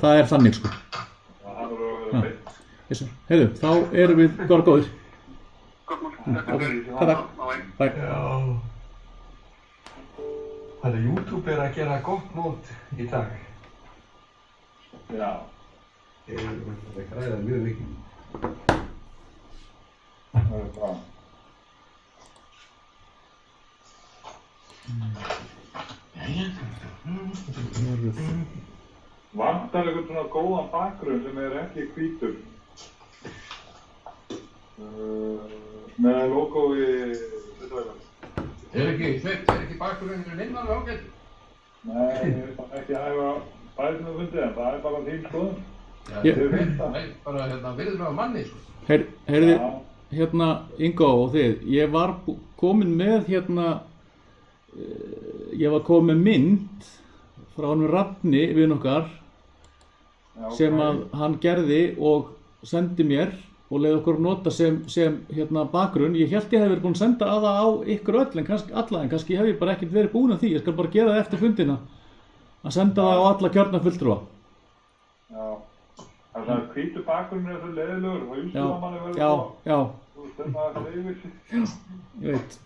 það þannig sko. Það verður feitt. Heyrðu, þá erum við góðir. Takk. Já. Þannig YouTube að gera gott mót í dag. Já. Ég að græða mjög mikið. Það er bra. Vantar einhvern svona góðan bakgrunn sem ekki hvítur. Með logoði hlutafélags. ekki bakgrunnin innan ágætt? Nei, ég ekki hæfa bæðinu fundið en það bara þín skoðun. Nei, bara virðulega manni sko. Heyrðu, Ingo og þið, ég var komin með ég var komin með mynd frá honum Rafni vin okkar sem að hann gerði og sendi mér og leiði okkur nota sem bakgrunn. Ég hélt ég hefði verið búinn að senda það á ykkur öll en kannski hef ég bara ekkert verið búinn að því. Ég skal bara gera það eftir fundina að senda það á alla kjörna fulltrúa. Já. Það er hvítur bakgrunnur svo leiðilegur og hausinn á manni verður Já. Þú veist það yfir sig. Ég veit.